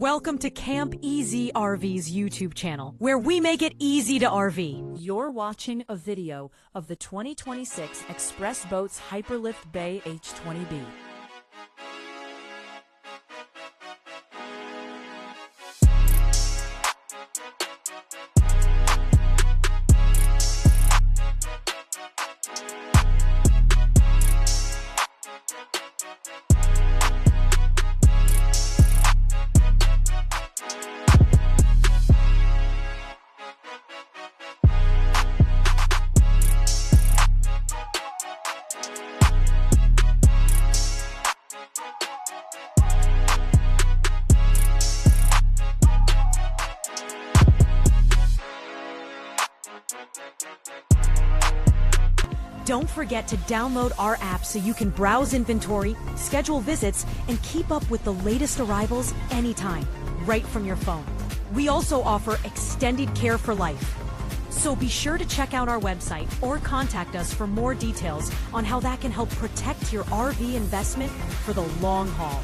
Welcome to Camp EZ RV's YouTube channel, where we make it easy to RV. You're watching a video of the 2026 Xpress Boats Hyper-Lift Bay H20B. Don't forget to download our app so you can browse inventory, schedule visits, and keep up with the latest arrivals anytime, right from your phone. We also offer extended care for life. So be sure to check out our website or contact us for more details on how that can help protect your RV investment for the long haul.